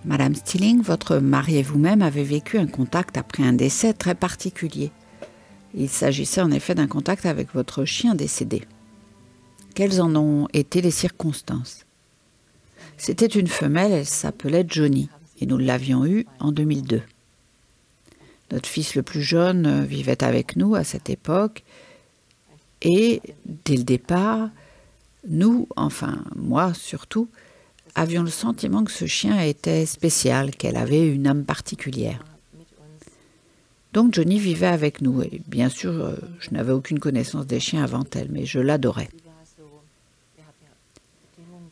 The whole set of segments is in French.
Madame Stilling, votre mari et vous-même avez vécu un contact après un décès très particulier. Il s'agissait en effet d'un contact avec votre chien décédé. Quelles en ont été les circonstances? C'était une femelle, elle s'appelait Johnny, et nous l'avions eue en 2002. Notre fils le plus jeune vivait avec nous à cette époque, et dès le départ, nous, enfin moi surtout, avions le sentiment que ce chien était spécial, qu'elle avait une âme particulière. Donc Johnny vivait avec nous, et bien sûr, je n'avais aucune connaissance des chiens avant elle, mais je l'adorais.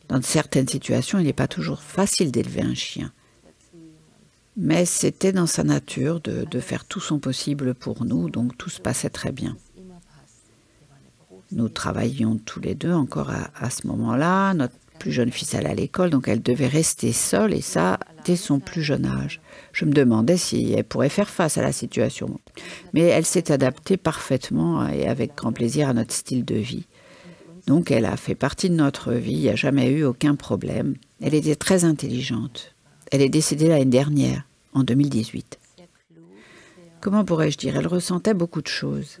Dans certaines situations, il n'est pas toujours facile d'élever un chien. Mais c'était dans sa nature de faire tout son possible pour nous, donc tout se passait très bien. Nous travaillions tous les deux encore à ce moment-là. Notre plus jeune fils allait à l'école, donc elle devait rester seule, et ça, dès son plus jeune âge. Je me demandais si elle pourrait faire face à la situation. Mais elle s'est adaptée parfaitement et avec grand plaisir à notre style de vie. Donc elle a fait partie de notre vie, il n'y a jamais eu aucun problème. Elle était très intelligente. Elle est décédée l'année dernière, en 2018. Comment pourrais-je dire? Elle ressentait beaucoup de choses.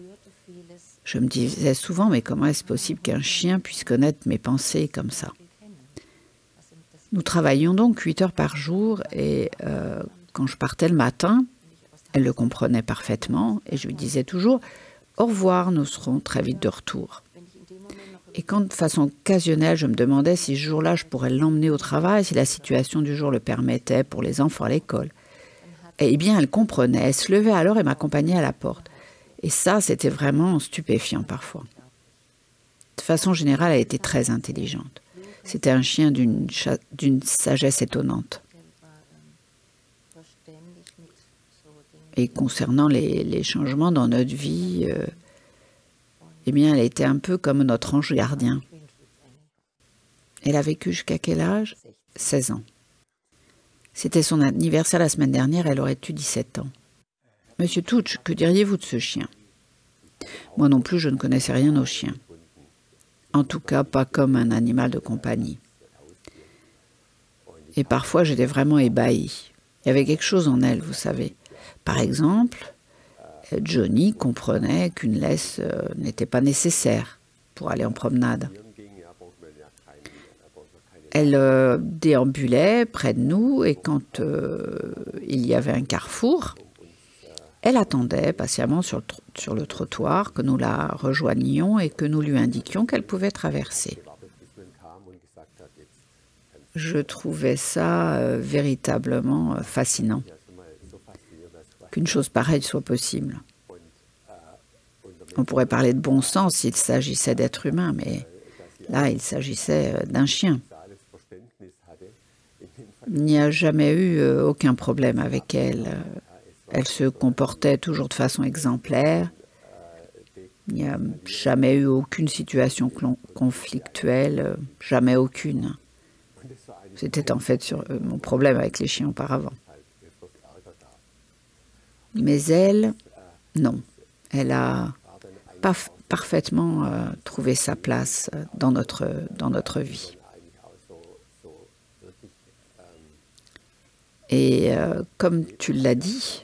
Je me disais souvent, mais comment est-ce possible qu'un chien puisse connaître mes pensées comme ça? Nous travaillions donc 8 heures par jour et quand je partais le matin, elle le comprenait parfaitement et je lui disais toujours « Au revoir, nous serons très vite de retour ». Et quand de façon occasionnelle, je me demandais si ce jour-là, je pourrais l'emmener au travail, si la situation du jour le permettait pour les enfants à l'école. Eh bien, elle comprenait, elle se levait alors et m'accompagnait à la porte. Et ça, c'était vraiment stupéfiant parfois. De façon générale, elle était très intelligente. C'était un chien d'une sagesse étonnante. Et concernant les changements dans notre vie, eh bien, elle était un peu comme notre ange gardien. Elle a vécu jusqu'à quel âge? 16 ans. C'était son anniversaire la semaine dernière, elle aurait eu 17 ans. Monsieur Touch, que diriez-vous de ce chien? Moi non plus, je ne connaissais rien aux chiens. En tout cas, pas comme un animal de compagnie. Et parfois, j'étais vraiment ébahie. Il y avait quelque chose en elle, vous savez. Par exemple, Johnny comprenait qu'une laisse n'était pas nécessaire pour aller en promenade. Elle déambulait près de nous et quand il y avait un carrefour, elle attendait patiemment sur le trottoir que nous la rejoignions et que nous lui indiquions qu'elle pouvait traverser. Je trouvais ça véritablement fascinant, qu'une chose pareille soit possible. On pourrait parler de bon sens s'il s'agissait d'êtres humains, mais là, il s'agissait d'un chien. Il n'y a jamais eu aucun problème avec elle. Elle se comportait toujours de façon exemplaire. Il n'y a jamais eu aucune situation conflictuelle, jamais aucune. C'était en fait mon problème avec les chiens auparavant. Mais elle, non. Elle a parfaitement trouvé sa place dans notre vie. Et comme tu l'as dit,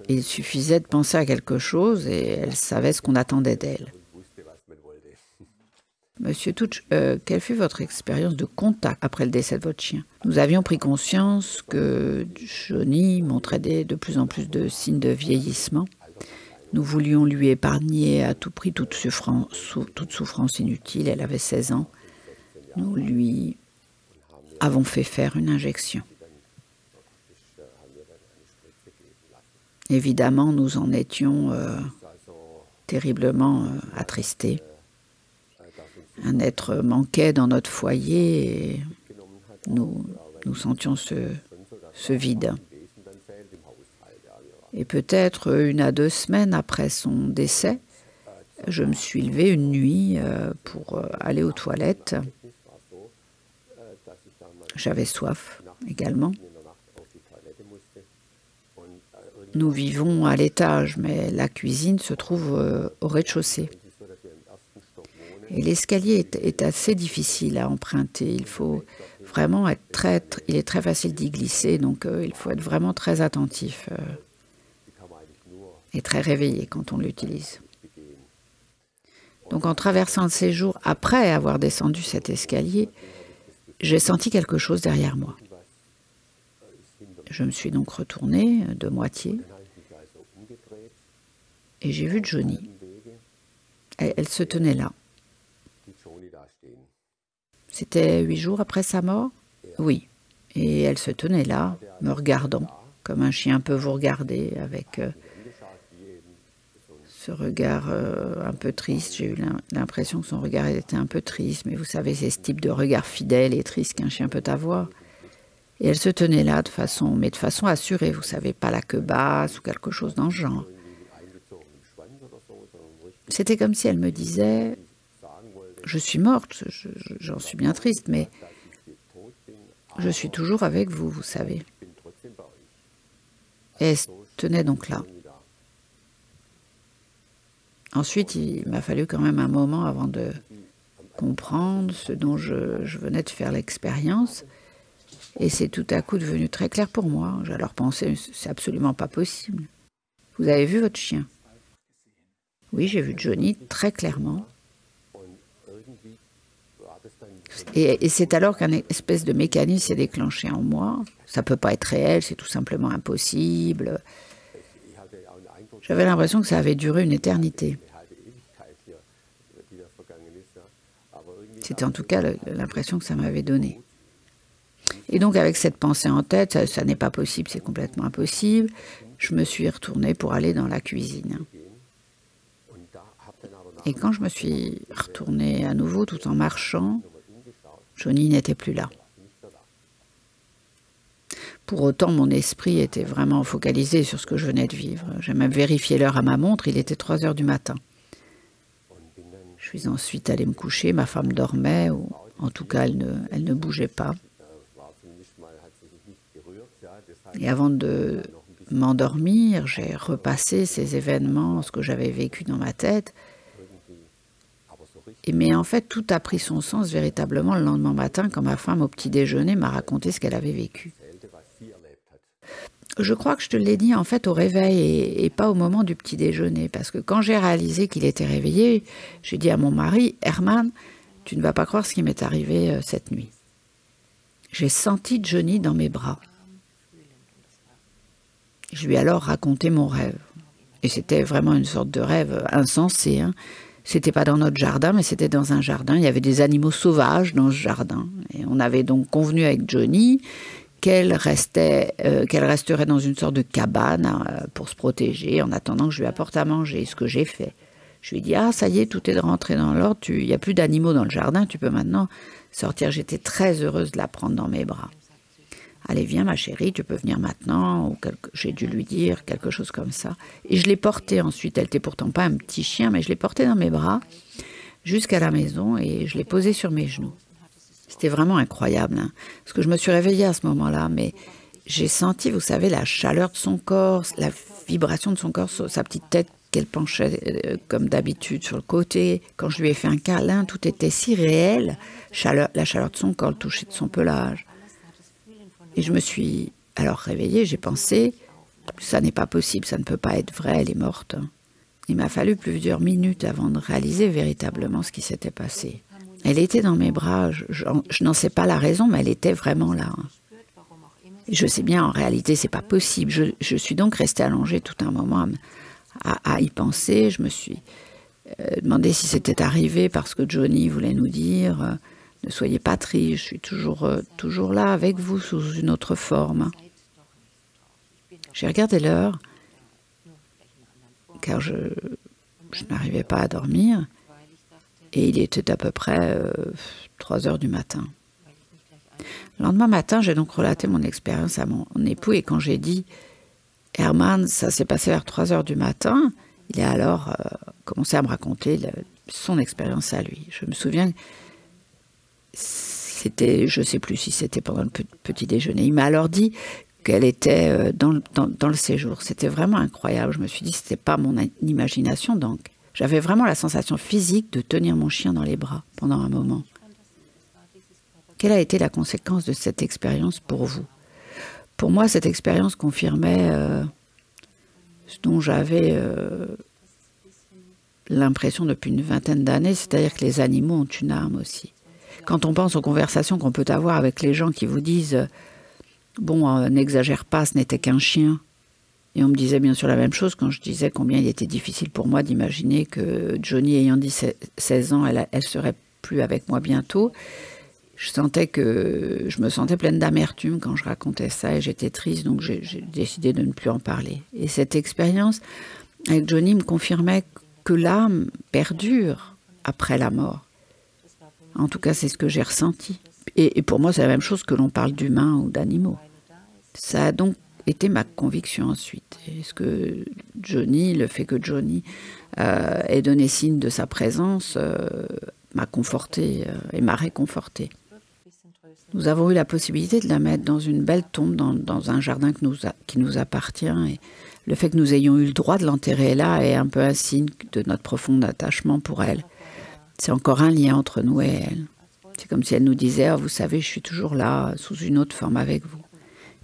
il suffisait de penser à quelque chose et elle savait ce qu'on attendait d'elle. Monsieur Touch, quelle fut votre expérience de contact après le décès de votre chien? Nous avions pris conscience que Johnny montrait de plus en plus de signes de vieillissement. Nous voulions lui épargner à tout prix toute souffrance inutile. Elle avait 16 ans. Nous lui avons fait faire une injection. Évidemment, nous en étions terriblement attristés. Un être manquait dans notre foyer et nous sentions ce vide. Et peut-être 1 à 2 semaines après son décès, je me suis levée une nuit pour aller aux toilettes. J'avais soif également. Nous vivons à l'étage, mais la cuisine se trouve au rez-de-chaussée. Et l'escalier est assez difficile à emprunter. Il faut vraiment il est très facile d'y glisser, donc il faut être vraiment très attentif et très réveillé quand on l'utilise. Donc en traversant le séjour, après avoir descendu cet escalier, j'ai senti quelque chose derrière moi. Je me suis donc retournée de moitié et j'ai vu Johnny. Elle se tenait là. C'était 8 jours après sa mort? Oui. Et elle se tenait là, me regardant, comme un chien peut vous regarder, avec ce regard un peu triste. J'ai eu l'impression que son regard était un peu triste, mais vous savez, c'est ce type de regard fidèle et triste qu'un chien peut avoir. Et elle se tenait là de façon assurée, vous savez, pas la queue basse ou quelque chose dans ce genre. C'était comme si elle me disait, je suis morte, j'en suis bien triste, mais je suis toujours avec vous, vous savez. Et elle se tenait donc là. Ensuite, il m'a fallu quand même un moment avant de comprendre ce dont je venais de faire l'expérience. Et c'est tout à coup devenu très clair pour moi. J'ai alors pensé, c'est absolument pas possible. Vous avez vu votre chien? Oui, j'ai vu Johnny très clairement. Et c'est alors qu'un espèce de mécanisme s'est déclenché en moi. Ça peut pas être réel, c'est tout simplement impossible. J'avais l'impression que ça avait duré une éternité. C'était en tout cas l'impression que ça m'avait donnée. Et donc avec cette pensée en tête, ça n'est pas possible, c'est complètement impossible, je me suis retournée pour aller dans la cuisine. Et quand je me suis retournée à nouveau tout en marchant, Johnny n'était plus là. Pour autant, mon esprit était vraiment focalisé sur ce que je venais de vivre. J'ai même vérifié l'heure à ma montre, il était 3 heures du matin. Je suis ensuite allée me coucher, ma femme dormait, ou en tout cas elle ne bougeait pas. Et avant de m'endormir, j'ai repassé ces événements, ce que j'avais vécu dans ma tête. Mais en fait, tout a pris son sens véritablement le lendemain matin, quand ma femme, au petit déjeuner, m'a raconté ce qu'elle avait vécu. Je crois que je te l'ai dit en fait au réveil et pas au moment du petit déjeuner, parce que quand j'ai réalisé qu'il était réveillé, j'ai dit à mon mari, « Herman, tu ne vas pas croire ce qui m'est arrivé cette nuit. » J'ai senti Johnny dans mes bras. Je lui ai alors raconté mon rêve. Et c'était vraiment une sorte de rêve insensé. C'était pas dans notre jardin, mais c'était dans un jardin. Il y avait des animaux sauvages dans ce jardin. Et on avait donc convenu avec Johnny qu'elle resterait dans une sorte de cabane pour se protéger en attendant que je lui apporte à manger, ce que j'ai fait. Je lui ai dit, ah ça y est, tout est rentré dans l'ordre, il n'y a plus d'animaux dans le jardin, tu peux maintenant sortir. J'étais très heureuse de la prendre dans mes bras. Allez, viens ma chérie, tu peux venir maintenant, j'ai dû lui dire quelque chose comme ça. Et je l'ai portée ensuite, elle n'était pourtant pas un petit chien, mais je l'ai portée dans mes bras jusqu'à la maison et je l'ai posée sur mes genoux. C'était vraiment incroyable, parce que je me suis réveillée à ce moment-là, mais j'ai senti, vous savez, la chaleur de son corps, la vibration de son corps sur sa petite tête qu'elle penchait comme d'habitude sur le côté. Quand je lui ai fait un câlin, tout était si réel, la chaleur de son corps, le toucher de son pelage. Et je me suis alors réveillée, j'ai pensé, ça n'est pas possible, ça ne peut pas être vrai, elle est morte. Il m'a fallu plusieurs minutes avant de réaliser véritablement ce qui s'était passé. Elle était dans mes bras, je n'en sais pas la raison, mais elle était vraiment là. Et je sais bien, en réalité, c'est pas possible. Je suis donc restée allongée tout un moment à y penser. Je me suis demandé si c'était arrivé parce que Johnny voulait nous dire ne soyez pas triste, je suis toujours là avec vous sous une autre forme. J'ai regardé l'heure, car je n'arrivais pas à dormir. Et il était à peu près 3 heures du matin. Le lendemain matin, j'ai donc relaté mon expérience à mon époux et quand j'ai dit « Herman, ça s'est passé vers 3 heures du matin », il a alors commencé à me raconter son expérience à lui. Je me souviens, je ne sais plus si c'était pendant le petit déjeuner. Il m'a alors dit qu'elle était dans le séjour. C'était vraiment incroyable. Je me suis dit, ce n'était pas mon imagination donc. J'avais vraiment la sensation physique de tenir mon chien dans les bras pendant un moment. Quelle a été la conséquence de cette expérience pour vous? Pour moi, cette expérience confirmait ce dont j'avais l'impression depuis une vingtaine d'années, c'est-à-dire que les animaux ont une âme aussi. Quand on pense aux conversations qu'on peut avoir avec les gens qui vous disent « Bon, n'exagère pas, ce n'était qu'un chien », et on me disait bien sûr la même chose quand je disais combien il était difficile pour moi d'imaginer que Johnny, ayant 16 ans, elle serait plus avec moi bientôt. Je me sentais pleine d'amertume quand je racontais ça et j'étais triste, donc j'ai décidé de ne plus en parler. Et cette expérience avec Johnny me confirmait que l'âme perdure après la mort. En tout cas, c'est ce que j'ai ressenti. Et pour moi, c'est la même chose que l'on parle d'humains ou d'animaux. Ça a donc été ma conviction ensuite. Est-ce que le fait que Johnny ait donné signe de sa présence m'a conforté et m'a réconforté. Nous avons eu la possibilité de la mettre dans une belle tombe, dans un jardin qui nous appartient. Et le fait que nous ayons eu le droit de l'enterrer là est un peu un signe de notre profond attachement pour elle. C'est encore un lien entre nous et elle. C'est comme si elle nous disait « Vous savez, je suis toujours là, sous une autre forme avec vous ».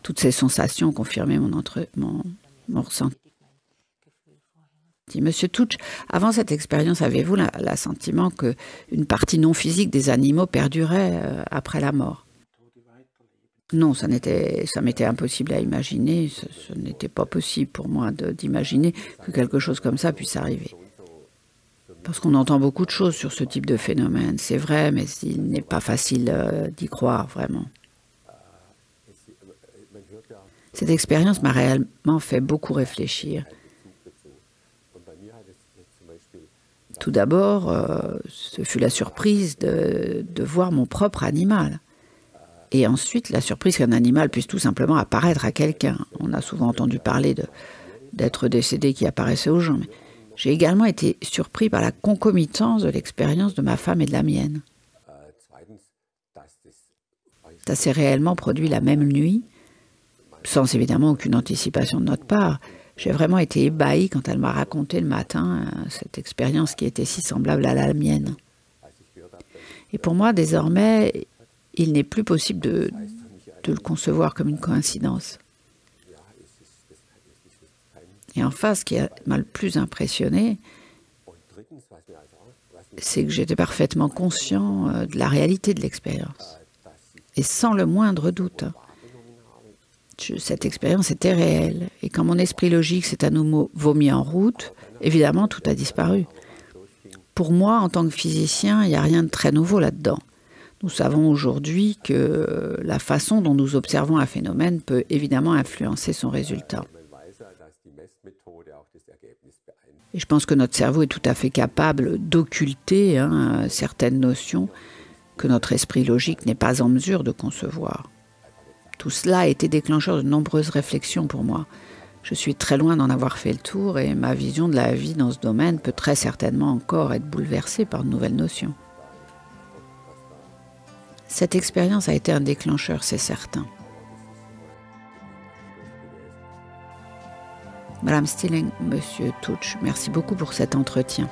Toutes ces sensations ont confirmé mon ressenti. Monsieur Touch, avant cette expérience, avez-vous l'assentiment qu'une partie non physique des animaux perdurait après la mort? Non, ça m'était impossible à imaginer. Ce n'était pas possible pour moi d'imaginer que quelque chose comme ça puisse arriver. Parce qu'on entend beaucoup de choses sur ce type de phénomène, c'est vrai, mais il n'est pas facile d'y croire, vraiment. Cette expérience m'a réellement fait beaucoup réfléchir. Tout d'abord, ce fut la surprise de voir mon propre animal. Et ensuite, la surprise qu'un animal puisse tout simplement apparaître à quelqu'un. On a souvent entendu parler d'êtres décédés qui apparaissaient aux gens. Mais j'ai également été surpris par la concomitance de l'expérience de ma femme et de la mienne. Ça s'est réellement produit la même nuit, sans évidemment aucune anticipation de notre part. J'ai vraiment été ébahie quand elle m'a raconté le matin cette expérience qui était si semblable à la mienne. Et pour moi, désormais, il n'est plus possible de le concevoir comme une coïncidence. Et enfin, ce qui m'a le plus impressionné, c'est que j'étais parfaitement conscient de la réalité de l'expérience. Et sans le moindre doute. Cette expérience était réelle. Et quand mon esprit logique s'est à nouveau mis en route, évidemment, tout a disparu. Pour moi, en tant que physicien, il n'y a rien de très nouveau là-dedans. Nous savons aujourd'hui que la façon dont nous observons un phénomène peut évidemment influencer son résultat. Et je pense que notre cerveau est tout à fait capable d'occulter certaines notions que notre esprit logique n'est pas en mesure de concevoir. Tout cela a été déclencheur de nombreuses réflexions pour moi. Je suis très loin d'en avoir fait le tour et ma vision de la vie dans ce domaine peut très certainement encore être bouleversée par de nouvelles notions. Cette expérience a été un déclencheur, c'est certain. Madame Stilling, Monsieur Touch, merci beaucoup pour cet entretien.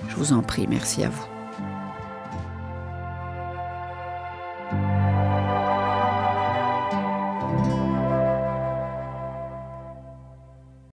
Je vous en prie, merci à vous.